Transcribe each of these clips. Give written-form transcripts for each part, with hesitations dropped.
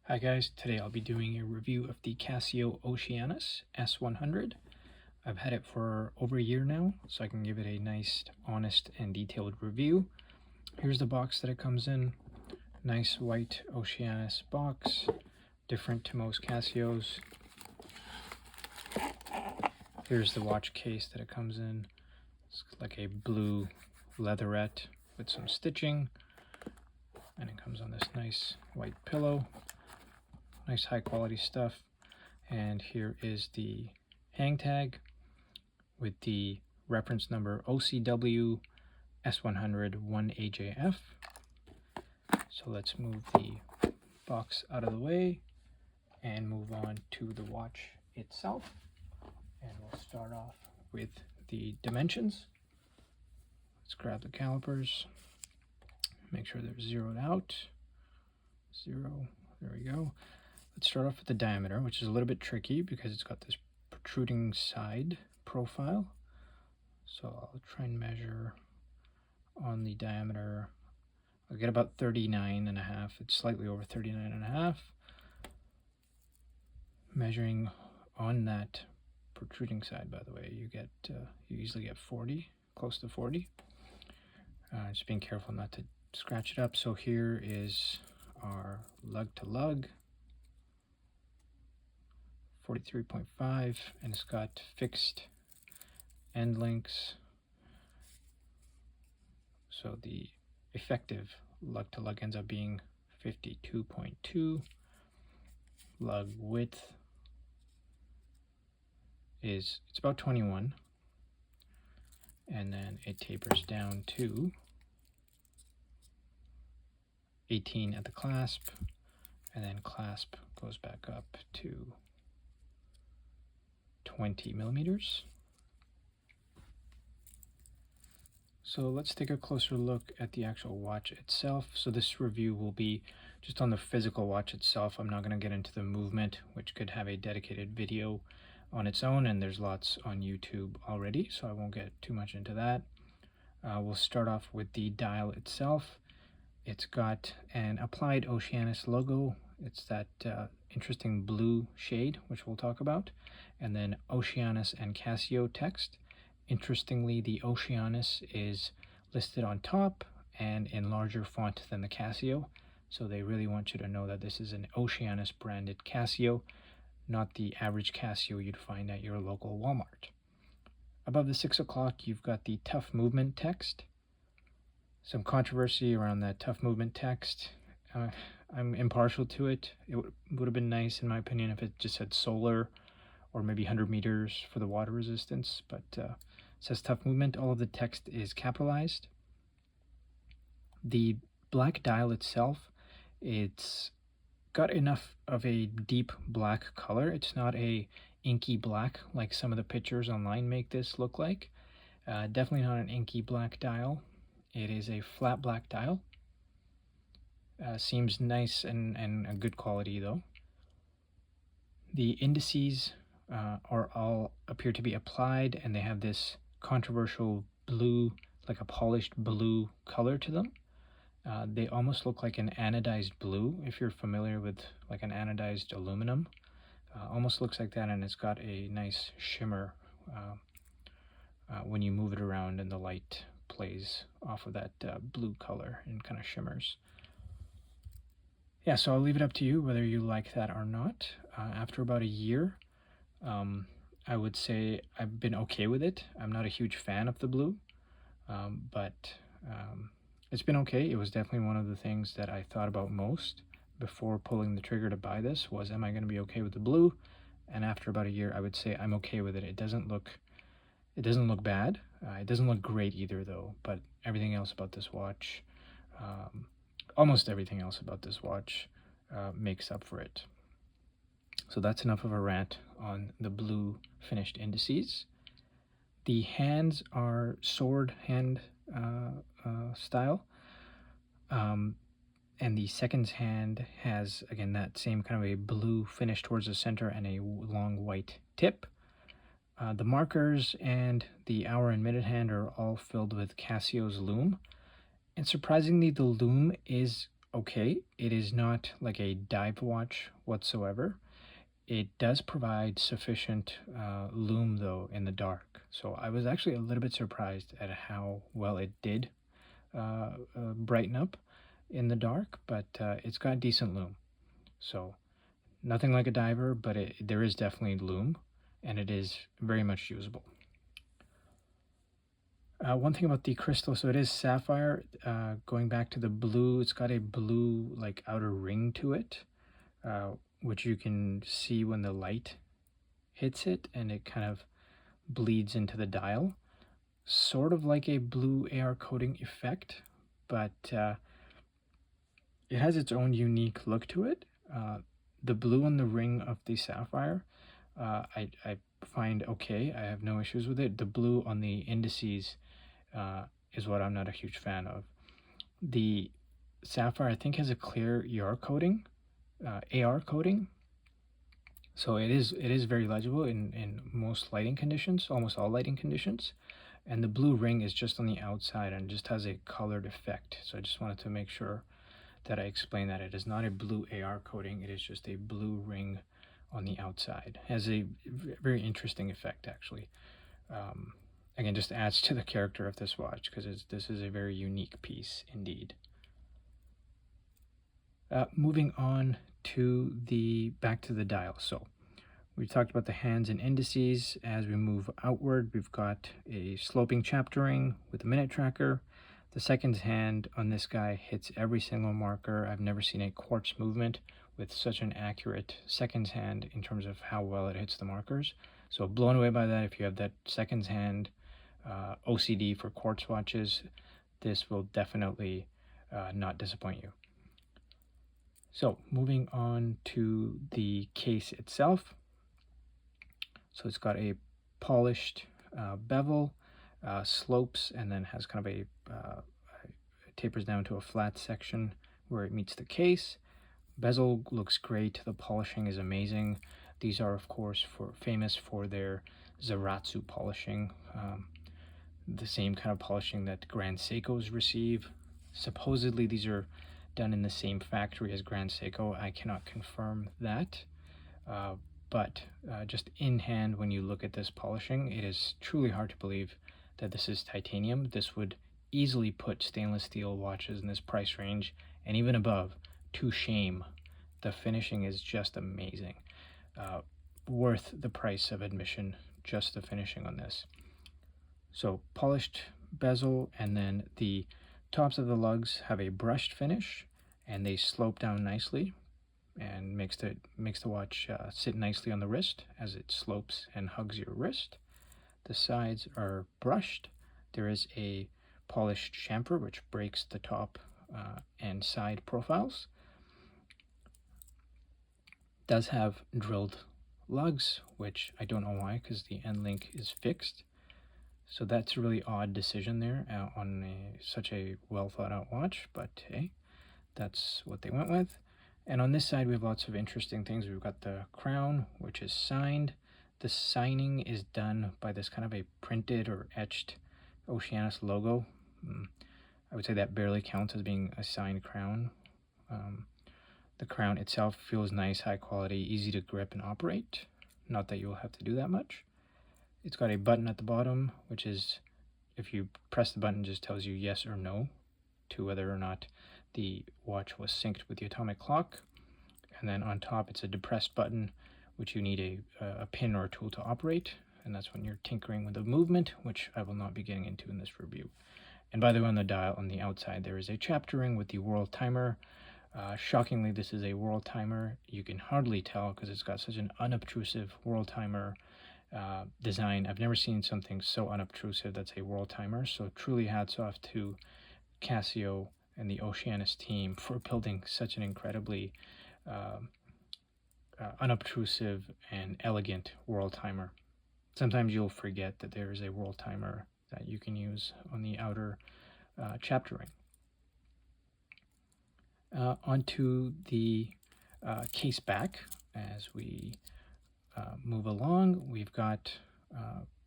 Hi guys, today I'll be doing a review of the Casio Oceanus S100. I've had it for over a year now, so I can give it a nice, honest, and detailed review. Here's the box that it comes in. Nice white Oceanus box, different to most Casios. Here's the watch case that it comes in. It's like a blue leatherette with some stitching, and it comes on this nice white pillow. Nice high quality stuff. And here is the hang tag with the reference number OCW-S100-1AJF. So let's move the box out of the way and move on to the watch itself. And we'll start off with the dimensions. Let's grab the calipers, make sure they're zeroed out. 0, there we go. Let's start off with the diameter, which is a little bit tricky because it's got this protruding side profile. So I'll try and measure on the diameter. I'll get about 39.5. It's slightly over 39.5. Measuring on that protruding side, by the way, you usually get 40, close to 40. Just being careful not to scratch it up. So here is our lug to lug. 43.5, and it's got fixed end links, so the effective lug to lug ends up being 52.2. Lug width it's about 21, and then it tapers down to 18 at the clasp, and then clasp goes back up to 20 millimeters. So let's take a closer look at the actual watch itself. So this review will be just on the physical watch itself. I'm not going to get into the movement, which could have a dedicated video on its own, and there's lots on YouTube already, so I won't get too much into that. We'll start off with the dial itself. It's got an applied Oceanus logo. It's that interesting blue shade, which we'll talk about, and then Oceanus and Casio text. Interestingly, the Oceanus is listed on top and in larger font than the Casio, so they really want you to know that this is an Oceanus branded Casio, not the average Casio you'd find at your local Walmart. Above the 6 o'clock, you've got the tough movement text. Some controversy around that tough movement text. I'm impartial to it. It would have been nice, in my opinion, if it just said solar or maybe 100 meters for the water resistance, but it says tough movement. All of the text is capitalized. The black dial itself, it's got enough of a deep black color. It's not a inky black like some of the pictures online make this look like. Definitely not an inky black dial. It is a flat black dial. Seems nice and a good quality though. The indices are all appear to be applied, and they have this controversial blue, like a polished blue color to them. They almost look like an anodized blue, if you're familiar with like an anodized aluminum. Almost looks like that, and it's got a nice shimmer when you move it around and the light plays off of that blue color and kind of shimmers. Yeah, so I'll leave it up to you whether you like that or not. After about a year, I would say I've been okay with it. I'm not a huge fan of the blue, but it's been okay. It was definitely one of the things that I thought about most before pulling the trigger to buy this was, am I going to be okay with the blue? And after about a year, I would say I'm okay with it. It doesn't look bad. It doesn't look great either though, but everything else about this watch, almost everything else about this watch makes up for it. So that's enough of a rant on the blue finished indices. The hands are sword hand style, and the seconds hand has, again, that same kind of a blue finish towards the center and a long white tip. The markers and the hour and minute hand are all filled with Casio's Lume, and surprisingly the Lume is okay. It is not like a dive watch whatsoever. It does provide sufficient lume though in the dark. So I was actually a little bit surprised at how well it did brighten up in the dark, but it's got decent lume. So nothing like a diver, but there is definitely lume, and it is very much usable. One thing about the crystal, so it is sapphire. Going back to the blue, it's got a blue like outer ring to it, which you can see when the light hits it, and it kind of bleeds into the dial, sort of like a blue AR coating effect, but it has its own unique look to it. The blue on the ring of the sapphire, I find okay. I have no issues with it. The blue on the indices is what I'm not a huge fan of. The sapphire, I think, has a clear AR coating, so it is very legible in most lighting conditions, almost all lighting conditions. And the blue ring is just on the outside and just has a colored effect. So I just wanted to make sure that I explain that it is not a blue AR coating. It is just a blue ring on the outside. It has a very interesting effect, actually. Again, just adds to the character of this watch because this is a very unique piece indeed. Moving on to back to the dial. So we talked about the hands and indices. As we move outward, we've got a sloping chapter ring with a minute tracker. The seconds hand on this guy hits every single marker. I've never seen a quartz movement with such an accurate seconds hand in terms of how well it hits the markers. So blown away by that. If you have that seconds hand OCD for quartz watches, this will definitely not disappoint you. So moving on to the case itself. So it's got a polished bevel, slopes, and then has kind of tapers down to a flat section where it meets the case. Bezel looks great. The polishing is amazing. These are, of course, famous for their Zaratsu polishing, the same kind of polishing that Grand Seikos receive. Supposedly, these are done in the same factory as Grand Seiko. I cannot confirm that, but just in hand, when you look at this polishing, it is truly hard to believe that this is titanium. This would easily put stainless steel watches in this price range and even above to shame. The finishing is just amazing. Worth the price of admission, just the finishing on this. So polished bezel, and then the tops of the lugs have a brushed finish, and they slope down nicely and makes the watch sit nicely on the wrist as it slopes and hugs your wrist. The sides are brushed. There is a polished chamfer which breaks the top and side profiles. Does have drilled lugs, which I don't know why, because the end link is fixed. So that's a really odd decision there on such a well thought out watch, but hey, that's what they went with. And on this side, we have lots of interesting things. We've got the crown, which is signed. The signing is done by this kind of a printed or etched Oceanus logo. I would say that barely counts as being a signed crown. The crown itself feels nice, high quality, easy to grip and operate. Not that you'll have to do that much. It's got a button at the bottom, which is, if you press the button, just tells you yes or no to whether or not the watch was synced with the atomic clock. And then on top, it's a depressed button, which you need a pin or a tool to operate. And that's when you're tinkering with the movement, which I will not be getting into in this review. And by the way, on the dial on the outside, there is a chapter ring with the world timer. Shockingly, this is a world timer. You can hardly tell because it's got such an unobtrusive world timer design. I've never seen something so unobtrusive that's a world timer. So truly hats off to Casio and the Oceanus team for building such an incredibly unobtrusive and elegant world timer. Sometimes you'll forget that there is a world timer that you can use on the outer chapter ring. Onto the case back. As we move along, we've got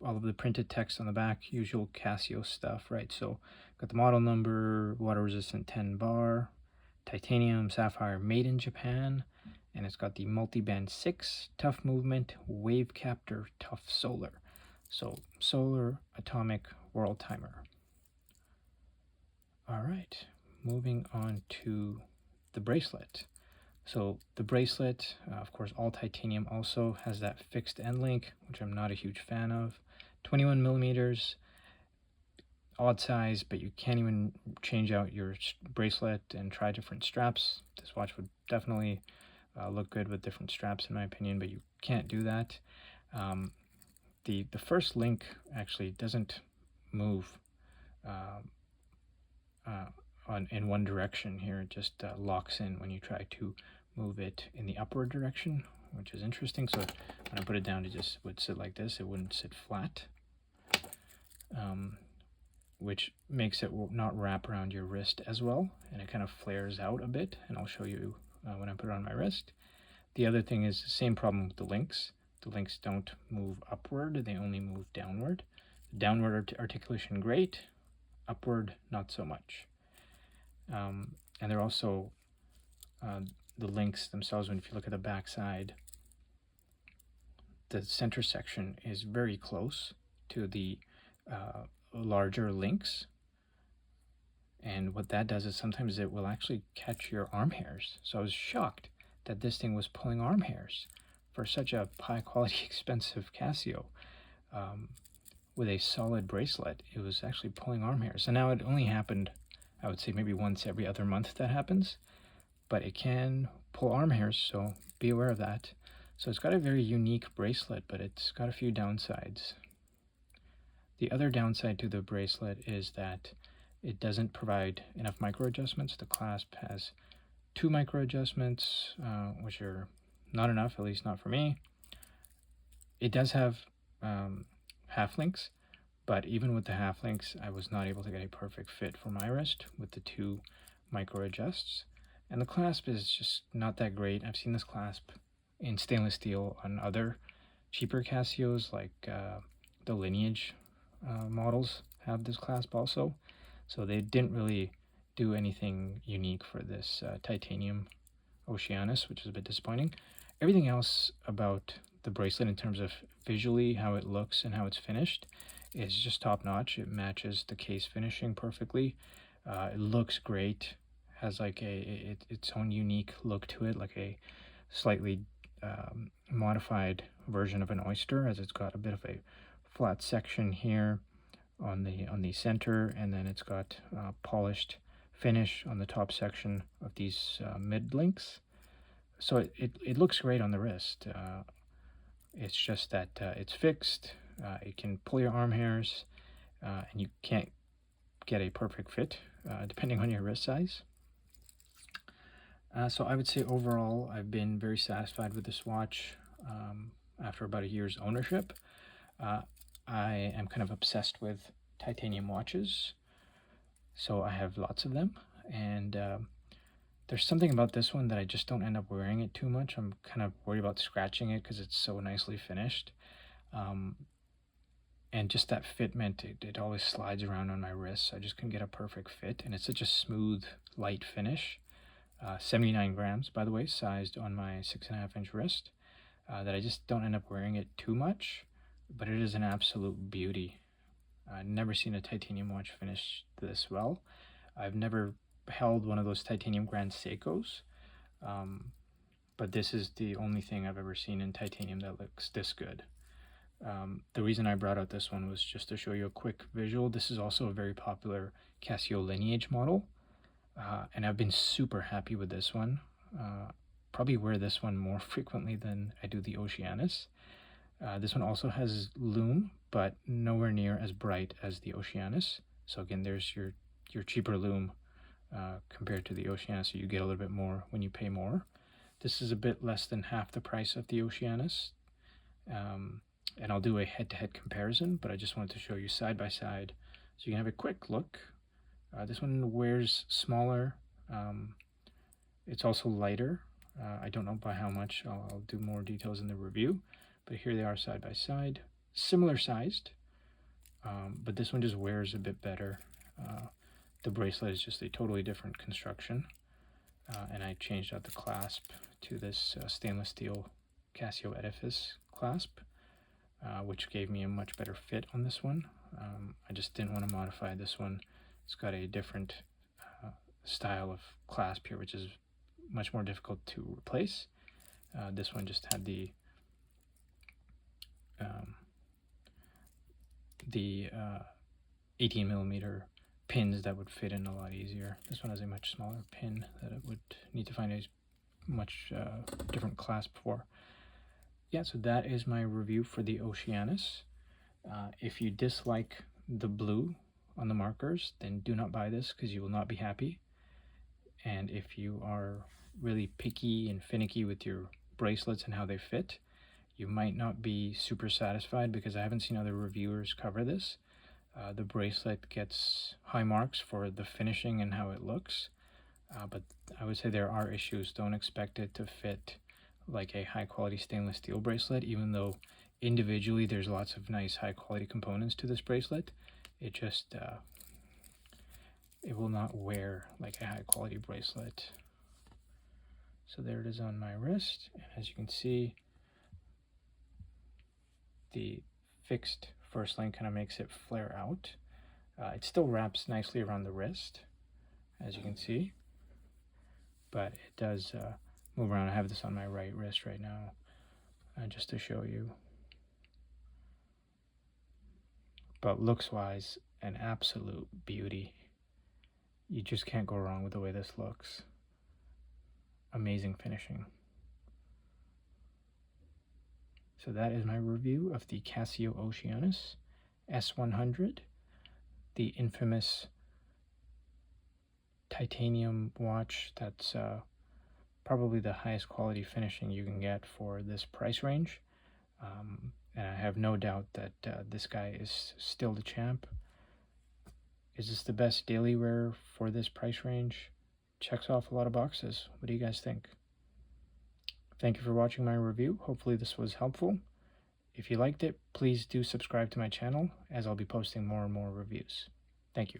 all of the printed text on the back, usual Casio stuff, right? So got the model number, water resistant 10 bar, titanium sapphire made in Japan, and it's got the multi-band 6 tough movement wave captor tough solar. So solar atomic world timer. All right, moving on to the bracelet. So the bracelet, of course, all titanium, also has that fixed end link, which I'm not a huge fan of. 21 millimeters, odd size, but you can't even change out your bracelet and try different straps. This watch would definitely look good with different straps, in my opinion, but you can't do that. The first link actually doesn't move in one direction here. It just locks in when you try to move it in the upward direction, which is interesting. So when I put it down, it just would sit like this. It wouldn't sit flat, which makes it not wrap around your wrist as well, and it kind of flares out a bit, and I'll show you when I put it on my wrist. The other thing is the same problem with the links. The links don't move upward, they only move downward. Downward articulation, great. Upward, not so much. And they're also, the links themselves, when if you look at the back side, the center section is very close to the larger links. And what that does is sometimes it will actually catch your arm hairs. So I was shocked that this thing was pulling arm hairs for such a high quality, expensive Casio. With a solid bracelet, it was actually pulling arm hairs. And now it only happened, I would say maybe once every other month that happens, but it can pull arm hairs, so be aware of that. So it's got a very unique bracelet, but it's got a few downsides. The other downside to the bracelet is that it doesn't provide enough micro adjustments. The clasp has 2 micro adjustments, which are not enough, at least not for me. It does have half links, but even with the half links, I was not able to get a perfect fit for my wrist with the 2 micro adjusts. And the clasp is just not that great. I've seen this clasp in stainless steel on other cheaper Casios, like the LINEAGE models have this clasp also. So they didn't really do anything unique for this titanium Oceanus, which is a bit disappointing. Everything else about the bracelet in terms of visually how it looks and how it's finished is just top notch. It matches the case finishing perfectly. It looks great, has like its own unique look to it, like a slightly modified version of an oyster, as it's got a bit of a flat section here on the center, and then it's got polished finish on the top section of these mid links. So it looks great on the wrist. It's just that it's fixed. It can pull your arm hairs, and you can't get a perfect fit depending on your wrist size. So I would say overall, I've been very satisfied with this watch after about a year's ownership. I am kind of obsessed with titanium watches, so I have lots of them, and there's something about this one that I just don't end up wearing it too much. I'm kind of worried about scratching it because it's so nicely finished. And just that fitment, it always slides around on my wrist, so I just couldn't get a perfect fit. And it's such a smooth, light finish. 79 grams, by the way, sized on my 6.5-inch wrist, that I just don't end up wearing it too much, but it is an absolute beauty. I've never seen a titanium watch finish this well. I've never held one of those titanium Grand Seikos, but this is the only thing I've ever seen in titanium that looks this good. The reason I brought out this one was just to show you a quick visual. This is also a very popular Casio LINEAGE model, and I've been super happy with this one. Probably wear this one more frequently than I do the Oceanus. This one also has lume, but nowhere near as bright as the Oceanus. So again, there's your cheaper lume compared to the Oceanus, so you get a little bit more when you pay more. This is a bit less than half the price of the Oceanus, and I'll do a head-to-head comparison, but I just wanted to show you side by side so you can have a quick look. This one wears smaller. It's also lighter. I don't know by how much. I'll do more details in the review, but here they are side by side, similar sized, but this one just wears a bit better. The bracelet is just a totally different construction. and I changed out the clasp to this stainless steel Casio Edifice clasp, which gave me a much better fit on this one. I just didn't want to modify this one. It's got a different style of clasp here, which is much more difficult to replace. This one just had the 18mm pins that would fit in a lot easier. This one has a much smaller pin that it would need to find a much different clasp for. Yeah, so that is my review for the Oceanus. If you dislike the blue on the markers, then do not buy this because you will not be happy. And if you are really picky and finicky with your bracelets and how they fit, you might not be super satisfied because I haven't seen other reviewers cover this. The bracelet gets high marks for the finishing and how it looks, but I would say there are issues. Don't expect it to fit like a high quality stainless steel bracelet, even though individually there's lots of nice high quality components to this bracelet. It just it will not wear like a high quality bracelet. So there it is on my wrist, and as you can see, the fixed first link kind of makes it flare out. It still wraps nicely around the wrist, as you can see, but it does move around. I have this on my right wrist right now, just to show you. But looks-wise, an absolute beauty. You just can't go wrong with the way this looks. Amazing finishing. So that is my review of the Casio Oceanus S100, the infamous titanium watch that's probably the highest quality finishing you can get for this price range. And I have no doubt that this guy is still the champ. Is this the best daily wear for this price range? Checks off a lot of boxes. What do you guys think? Thank you for watching my review. Hopefully this was helpful. If you liked it, please do subscribe to my channel, as I'll be posting more and more reviews. Thank you.